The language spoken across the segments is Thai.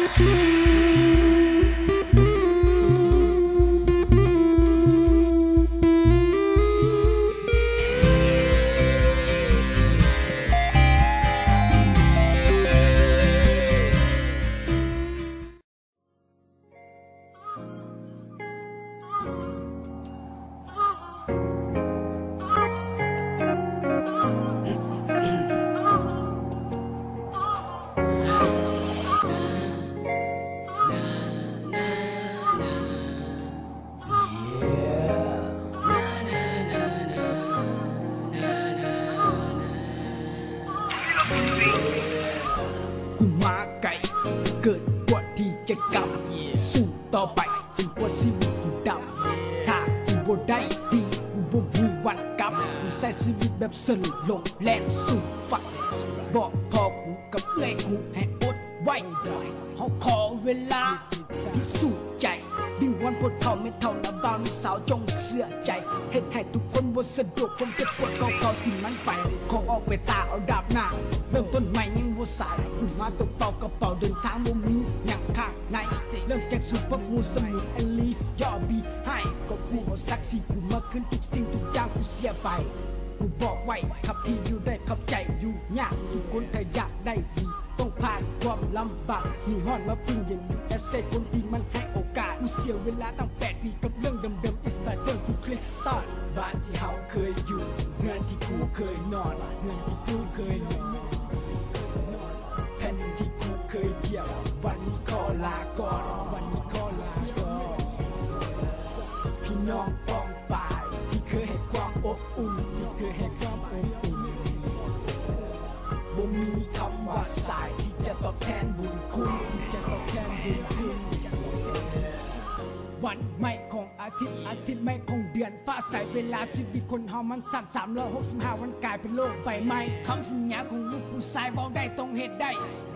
กูมาไก่เกิดกว่าที่จะกลับสู้ต่อไปจนกว่าชีวิตกูดำถ้ากูบ่ได้ดีกูบ่มีวันกลับกูใช้ชีวิตแบบสนุกลงแล่นสู่ฝันบอกพ่อกูกับเอ้ยกูให้อดไว้เขาขอเวลาพิสูจน์ใจดึงวันพดเท่าไม่เท่านะบ่าวมีสาวจงเสื่อใจเห็นให้ทุกคนบ่สะดวกผมจะปวดเก่าๆที่มันไปขอออกไปตาเอาดาบหน้าเริ่มต้นใหม่ยังบ่สายกูมาตกเป่ากระเป๋าเดินทางบ่มีอย่างข้างในเริ่มจากสูบพักงูสมุนไอลีฟย่อบีให้ก็กูเอาสักสีกูมาขึ้นทุกสิ่งทุกอย่างกูเสียไปกูบอกไว้ขับพี่อยู่ได้ขับใจอยู่ยากทุกคนถ้าอยากได้ดีต้องผ่านความลำบากมีห้อนมาพึ่งยังอยู่แต่เศษคนที่มันให้โอกาสกูเสียเวลาตั้ง8 ปีกับเรื่องเดิมๆ is better to click start บ้านที่เฮาเคยอยู่เงินที่กูเคยนอนเงินที่กูเคยนอนแผ่นดินที่กูเคยเหยียบวันนี้ขอลาก่อนวันนี้ขอลาก่อนพี่น้องปองปายที่เคยให้ความอบอุ่นที่เคยให้ความอบอุ่นบ่มีคำว่าสายที่จะตอบแทนบุญคุณที่จะตอบแทนบุญคุณวันไม่ของอาทิตย์ไม่ของเดือนฟ้าใสเวลาชีวิตคนเฮามันสั้น365วันกลายเป็นโลกใบไม้คำสัญญาของลูกผู้ชายเว้าได้ต้องเฮ็ดได้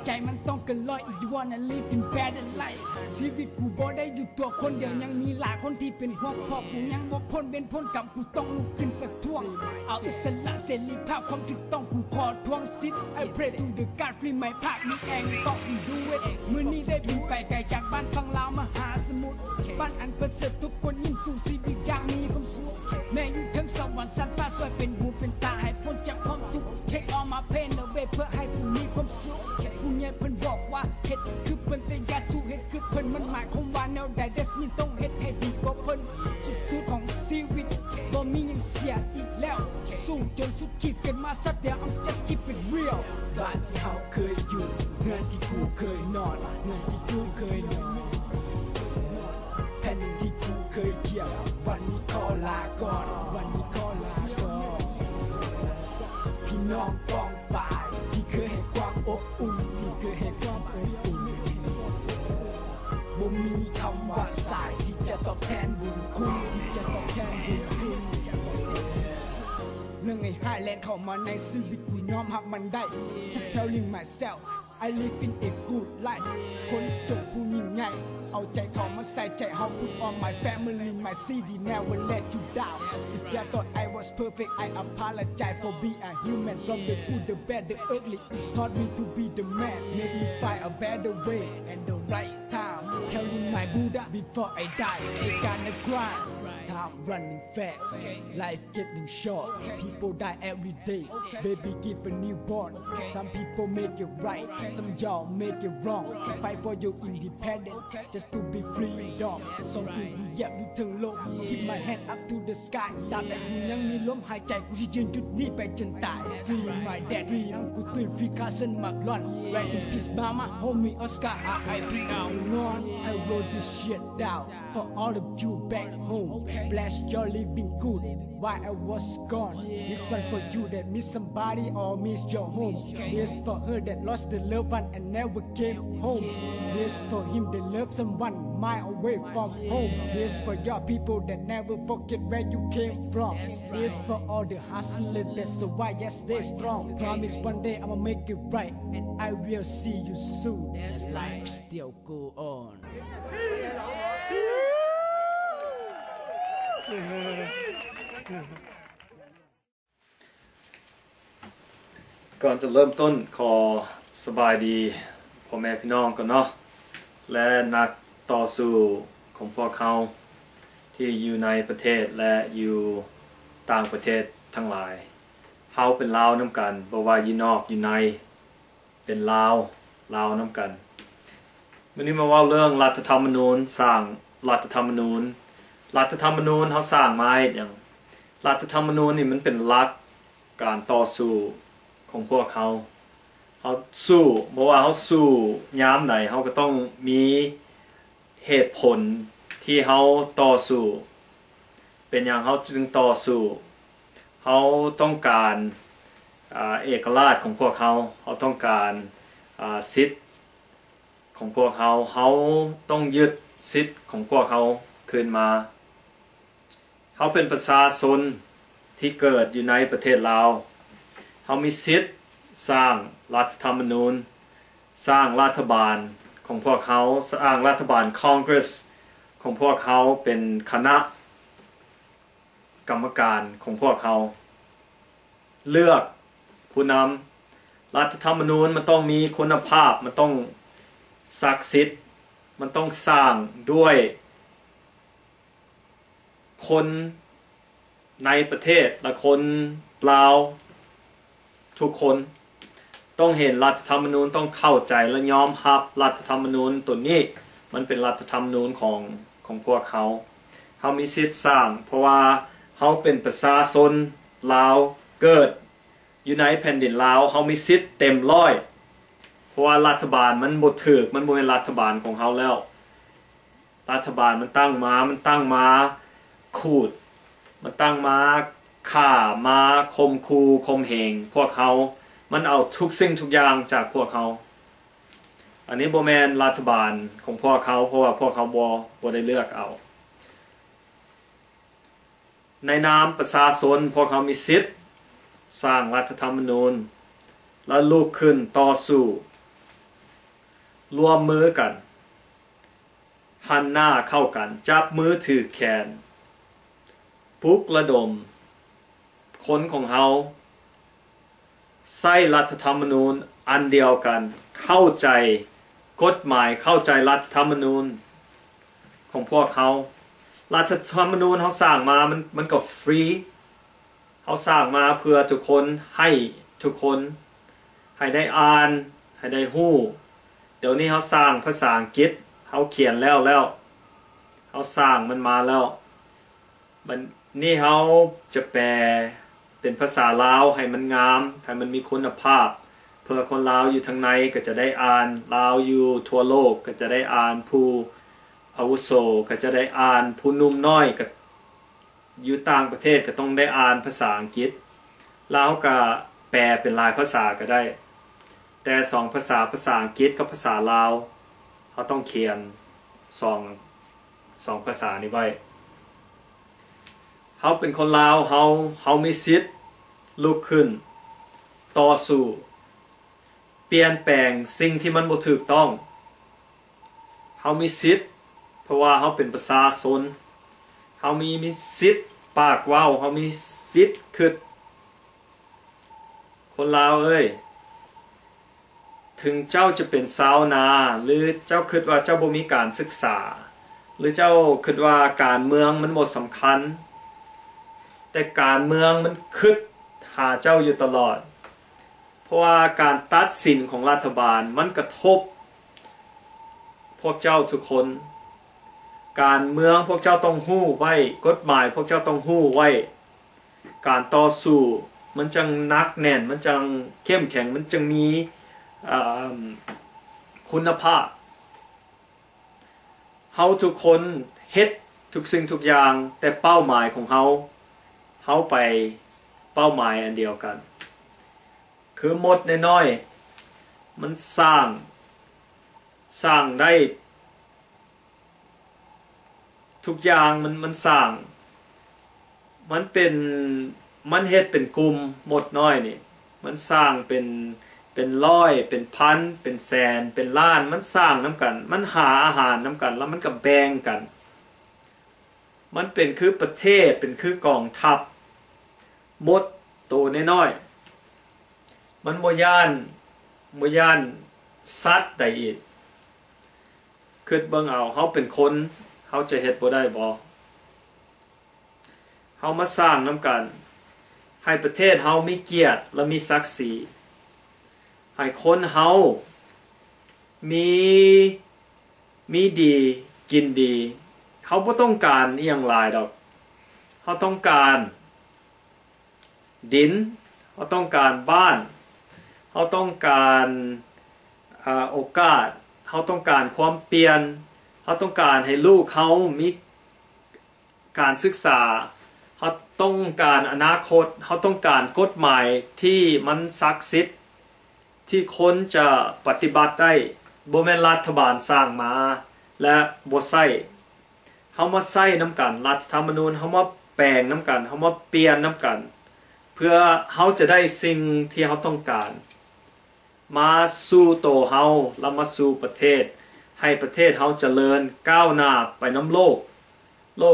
ใจมันต้องเกินร้อย if you wanna live in better life ชีวิตกูบ่ได้อยู่ตัวคนเดียวยังมีหลายคนที่เป็นห่วงพ่อกูยังบ่พ้นเป็นพ้นกับกูต้องลุกขึ้นประท้วงเอาอิสระเสรีภาพความถูกต้องกูขอทวงสิทธิ์ I pray to the God free my heart มีแองต้องดูเวทมื้อนี้ได้บินไปไกลจากบ้านฝั่งลาวมหาสมุทรบ้านอันประเสริฐทุกคนยิ้มสู่ชีวิตอย่างมีความสุขแม้อยู่ทั้งสวรรค์สันฟ้าสวยเป็นหูเป็นตาให้พ้นจากความทุกข์ Take all my pain away เพื่อให้ผู้มีความสุขผู้ใหญ่เพิ่นบอกว่าเฮ็ดคือเพิ่นแต่อย่าสู้เฮ็ดคือเพิ่นมันหมายความว่าแนวใด That's mean ต้องเฮ็ดให้ดีกว่าเพิ่นสุดๆของชีวิตบ่มีหยังเสียอีกแล้วสู้จนสุดขีดกันมาซะเดี๋ยว I'm just keep it real บ้านที่เฮาเคยอยู่เงินที่กูเคยนอนเงินที่กูเคยนอนแผ่นดินที่กูเคยเหยียบวันนี้ขอลาก่อนวันนี้ขอลาก่อนพี่น้องกองปายที่เคยให้ความอบอุ่นที่เคยให้ความอบอุ่นบ่มีคำว่าสายที่จะตอบแทนบุญคุณที่จะตอบแทนบุญคุณเรื่องไอ้ไฮแลนด์เข้ามาในชีวิตกูยอมรับมันได้ Keep telling myself I live in a good life คนจนผู้ยิ่งใหญ่เอาใจเขามาใส่ใจเฮา Put on my family my CD never let you down If you thought I was perfect I apologize for being a human From the good the bad the ugly It taught me to be the man Made me find a better way and the right time Telling my Buddha before I die I gotta grind Time running fast Life getting short People die every day Baby give a newborn Some people make it right Some y'all make it wrong Fight for your independence Just to be freedom ส่งกูเหยียบอยู่ถึงโลก Keep my hand up to the sky ตราบใดกูยังมีลมหายใจกูจะยืนจุดนี้ไปจนตาย Free my dad Free อังกูตุย Free Carson McLon Rest in peace mama Homie Oscar R.I.P. out on I wrote this shit down For all of you back home Bless your living good While I was gone This one for you that miss somebody or miss your home This for her that lost the loved one and never came home This for him that loved someone mile away from home This for your people that never forget where you came from This for all the hustlers that survive, yes stay strong Promise one day I'ma make it right And I will see you soon As life still go on ก่อนจะเริ่มต้นขอสบายดีพ่อแม่พี่น้องก่อนเนาะ และนักต่อสู้ของพวกเขาที่อยู่ในประเทศและอยู่ต่างประเทศทั้งหลายเขาเป็นลาวน้ำกันบ่ว่าอยู่นอกอยู่ในเป็นลาวน้ำกันวันนี้มาว่าเรื่องรัฐธรรมนูญสร้างรัฐธรรมนูญเขาสร้างมาให้อย่างรัฐธรรมนูญนี่มันเป็นหลักการต่อสู้ของพวกเขาสู้เพราะว่าเขาสู้ย้ำไหนเขาก็ต้องมีเหตุผลที่เขาต่อสู้เป็นอย่างเขาจึงต่อสู้เขาต้องการเอกราชของพวกเขาต้องการสิทธิ์ของพวกเขาต้องยึดสิทธิ์ของพวกเขาคืนมาเขาเป็นประชาชนที่เกิดอยู่ในประเทศลาวเขามีสิทธิ์สร้างรัฐธรรมนูญสร้างรัฐบาลของพวกเขาสร้างรัฐบาลคองเกรสของพวกเขาเป็นคณะกรรมการของพวกเขาเลือกผู้นำรัฐธรรมนูญมันต้องมีคุณภาพมันต้องศักดิ์สิทธิ์มันต้องสร้างด้วยคนในประเทศและคนลาวทุกคนต้องเห็นรัฐธรรมนูญต้องเข้าใจและยอมรับรัฐธรรมนูญตัวนี้มันเป็นรัฐธรรมนูญของพวกเขามีสิทธิ์สร้างเพราะว่าเขาเป็นประชาชนลาวเกิดอยู่ในแผ่นดินลาวเขามีสิทธิ์เต็มร้อยเพราะว่ารัฐบาลมันบ่ถูกมันบ่เป็นรัฐบาลของเขาแล้วรัฐบาลมันตั้งมาขูดมันตั้งมาฆ่ามาข่มขู่ข่มเหงพวกเขามันเอาทุกสิ่งทุกอย่างจากพวกเขาอันนี้บ่แม่นรัฐบาลของพวกเขาเพราะว่าพวกเขาบ่ได้เลือกเอาในนามประชาชนพวกเขามีสิทธิ์สร้างรัฐธรรมนูญและลุกขึ้นต่อสู้ร่วมมือกันหันหน้าเข้ากันจับมือถือแขนปลุกระดมคนของเขาใส่รัฐธรรมนูญอันเดียวกันเข้าใจกฎหมายเข้าใจรัฐธรรมนูญของพวกเขารัฐธรรมนูญเขาสร้างมามันก็ฟรีเขาสร้างมาเพื่อทุกคนให้ทุกคนให้ได้อ่านให้ได้ฮู้เดี๋ยวนี้เขาสร้างภาษาอังกฤษเขาเขียนแล้วเขาสร้างมันมาแล้วมันนี่เขาจะแปลเป็นภาษาลาวให้มันงามให้มันมีคุณภาพเพื่อคนลาวอยู่ทางในก็จะได้อ่านลาวอยู่ทั่วโลกก็จะได้อ่านผู้อาวุโสก็จะได้อ่านผู้หนุ่มน้อยก็อยู่ต่างประเทศก็ต้องได้อ่านภาษาอังกฤษลาวก็แปลเป็นหลายภาษาก็ได้แต่สองภาษาอังกฤษกับภาษาลาวเขาต้องเขียนสองภาษานี้ไว้เขาเป็นคนลาวเขามีสิทธิ์ลุกขึ้นต่อสู้เปลี่ยนแปลงสิ่งที่มันบ่ถูกต้องเขามีสิทธิ์เพราะว่าเขาเป็นประชาชนเขามีสิทธิ์ปากเว้าเขามีสิทธิ์คิดคนลาวเอ้ยถึงเจ้าจะเป็นชาวนาหรือเจ้าคิดว่าเจ้าบ่มีการศึกษาหรือเจ้าคิดว่าการเมืองมันบ่สำคัญแต่การเมืองมันคิดหาเจ้าอยู่ตลอดเพราะว่าการตัดสินของรัฐบาลมันกระทบพวกเจ้าทุกคนการเมืองพวกเจ้าต้องฮู้ไว้กฎหมายพวกเจ้าต้องฮู้ไว้การต่อสู้มันจังหนักแน่นมันจังเข้มแข็งมันจังมีคุณภาพเฮาทุกคนเฮ็ดทุกสิ่งทุกอย่างแต่เป้าหมายของเฮาไปเป้าหมายอันเดียวกันคือหมดน้อยๆมันสร้างได้ทุกอย่างมันสร้างมันเฮ็ดเป็นกลุ่มหมดน้อยนี่มันสร้างเป็นร้อยเป็นพันเป็นแสนเป็นล้านมันสร้างน้ำกันมันหาอาหารน้ำกันแล้วมันก็แบ่งกันมันเป็นคือประเทศเป็นคือกองทัพหมดตัวน้อยๆมันบ่ย่านสัตว์ใดอีก คิดเบิ่งเอาเฮาเป็นคนเฮาจะเฮ็ดบ่ได้บ่เฮามาสร้างนำกันให้ประเทศเฮามีเกียรติและมีศักดิ์ศรีให้คนเฮามีดีกินดีเฮาบ่ต้องการอีหยังหลายดอกเฮาต้องการดินเฮาต้องการบ้านเฮาต้องการโอกาสเฮาต้องการความเปลี่ยนเฮาต้องการให้ลูกเฮามีการศึกษาเฮาต้องการอนาคตเฮาต้องการกฎหมายที่มันศักดิ์สิทธิ์ที่คนจะปฏิบัติได้บ่แม่นรัฐบาลสร้างมาและบ่ใช้เฮามาใช้นำกันรัฐธรรมนูญเฮามาแปลงนำกันเฮามาเปลี่ยนนำกันเพื่อเฮาจะได้สิ่งที่เฮาต้องการมาสู่โตเฮาแล้วมาสู่ประเทศให้ประเทศเฮาเจริญก้าวหน้าไปนำโลก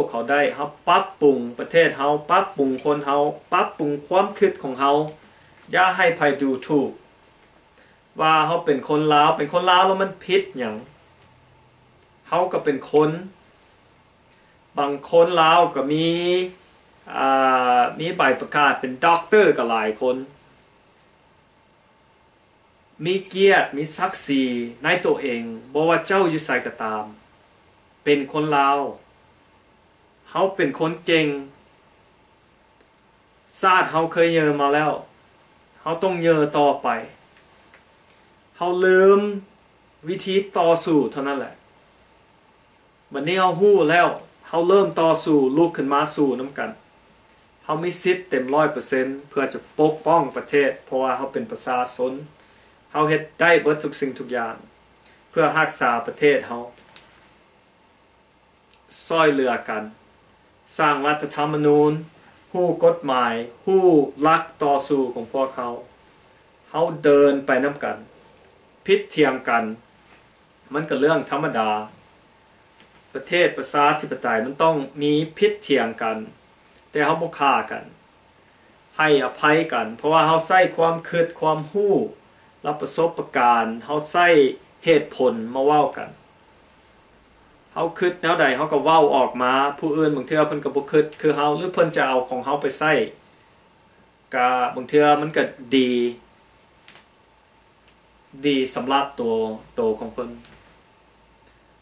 เขาได้เฮาปรับปรุงประเทศเฮาปรับปรุงคนเฮาปรับปรุงความคิดของเฮาอย่าให้ไผดูถูกว่าเฮาเป็นคนลาวแล้วมันผิดหยังเฮาก็เป็นคนบางคนลาวก็มีใบประกาศเป็นด็อกเตอร์ก็หลายคนมีเกียรติมีศักดิ์ศรีในตัวเองบ่ว่าเจ้าอยู่ไสก็ตามเป็นคนลาวเฮาเป็นคนเก่งชาติเฮาเคยเยอมาแล้วเฮาต้องเยอต่อไปเฮาลืมวิธีต่อสู้เท่านั้นแหละบัดนี้เฮาฮู้แล้วเฮาเริ่มต่อสู้ลุกขึ้นมาสู้นำกันเฮามีสิทธิ์เต็ม 100% เพื่อจะปกป้องประเทศเพราะว่าเฮาเป็นประชาชนเฮาเฮ็ดได้เบิดทุกสิ่งทุกอย่างเพื่อรักษาประเทศเฮาช่วยเหลือกันสร้างรัฐธรรมนูญฮู้กฎหมายฮู้หลักต่อสู้ของพวกเขาเฮาเดินไปนำกันผิดเถียงกันมันก็เรื่องธรรมดาประเทศประชาธิปไตยมันต้องมีผิดเถียงกันแต่เฮาบ่ฆ่ากันให้อภัยกันเพราะว่าเฮาใช้ความคิดความฮู้และประสบการณ์เฮาใช้เหตุผลมาเว้ากันเฮาคิดแนวใดเฮาก็เว้าออกมาผู้อื่นบางเทื่อเพิ่นก็บ่คิดคือเฮาหรือเพิ่นจะเอาของเฮาไปใช้ก็บางเทื่อมันก็ดีสำหรับตัวของเพิ่น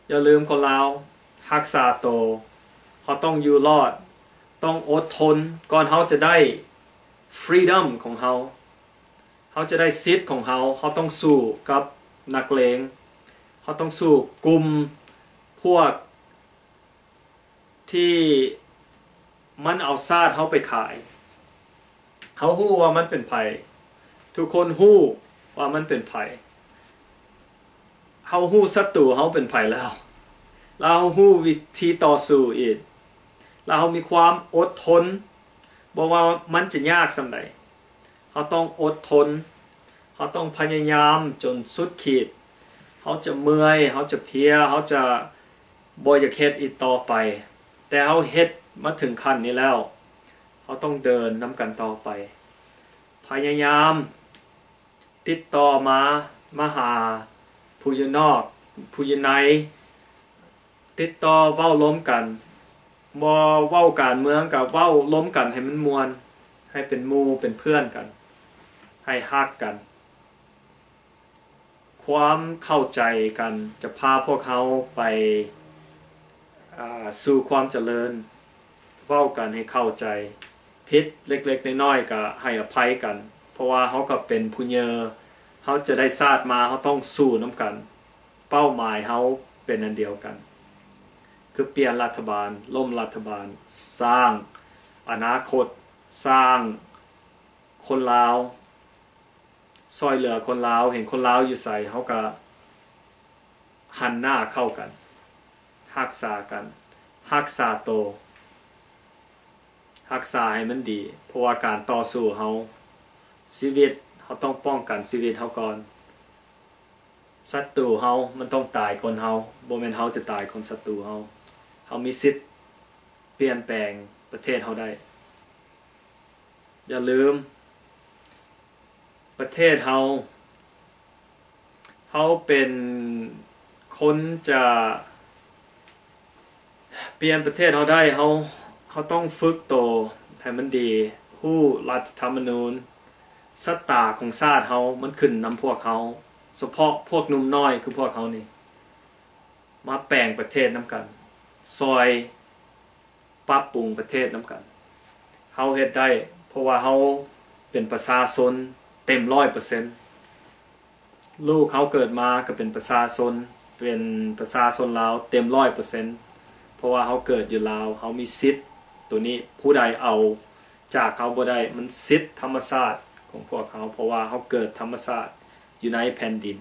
อย่าลืมคนลาวรักษาตัวเฮาต้องอยู่รอดต้องอดทนก่อนเฮาจะได้ freedom ของเฮาจะได้สิทธิ์ของเฮาต้องสู้กับนักเลงเฮาต้องสู้กลุ่มพวกที่มันเอาชาติเฮาไปขายเฮาฮู้ว่ามันเป็นไผทุกคนฮู้ว่ามันเป็นไผเฮาฮู้ศัตรูเฮาเป็นไผแล้วเราฮู้วิธีต่อสู้อีกเรามีความอดทนบ่ว่ามันจะยากส่ำใดเฮาต้องอดทนเฮาต้องพยายามจนสุดขีดเฮาจะเมื่อยเฮาจะเพลียเฮาจะบ่อยากเฮ็ดอีกต่อไปแต่เฮาเฮ็ดมาถึงขั้นนี้แล้วเฮาต้องเดินนำกันต่อไปพยายามติดต่อมาหาผู้อยู่นอกผู้อยู่ในติดต่อเว้าล้มกันบ่เว้าการเมืองกับเว้าล้มกันให้มันม่วนให้เป็นหมู่เป็นเพื่อนกันให้ฮักกันความเข้าใจกันจะพาพวกเขาไปสู่ความเจริญเว้ากันให้เข้าใจผิดเล็กๆน้อยๆก็ให้อภัยกันเพราะว่าเขาก็เป็นผู้เยอเขาจะได้ชาติมาเขาต้องสู้นำกันเป้าหมายเขาเป็นอันเดียวกันคือเปลี่ยนรัฐบาลล้มรัฐบาลสร้างอนาคตสร้างคนลาวซอยเหลือคนลาวเห็นคนลาวอยู่ใส่เขาก็หันหน้าเข้ากันรักษากันรักษาโตรักษาให้มันดีเพราะว่าการต่อสู้เขาชีวิตเขาต้องป้องกันชีวิตเขาก่อนศัตรูเขามันต้องตายคนเขาบ่แม่นเขาจะตายคนศัตรูเขามีสิทธิ์เปลี่ยนแปลงประเทศเขาได้อย่าลืมประเทศเขาเป็นค คนจะเปลี่ยนประเทศเขาได้เขาต้องฝึกโตให้มันดีฮู้รัฐธรรมนูญสตาของชาติเขามันขึ้นนำพวกเขาเฉพาะพวกหนุ่มน้อยคือพวกเขานี่มาแปลงประเทศน้ำกันซอยปรับปรุงประเทศน้ำกันเขาเฮ็ดได้เพราะว่าเขาเป็นประชาชนเต็ม 100%ลูกเขาเกิดมาก็เป็นประชาชนลาวเต็ม 100%เพราะว่าเขาเกิดอยู่ลาวเขามีสิทธิ์ตัวนี้ผู้ใดเอาจากเขาบ่ได้มันสิทธิ์ธรรมชาติของพวกเขาเพราะว่าเขาเกิดธรรมชาติอยู่ในแผ่นดิน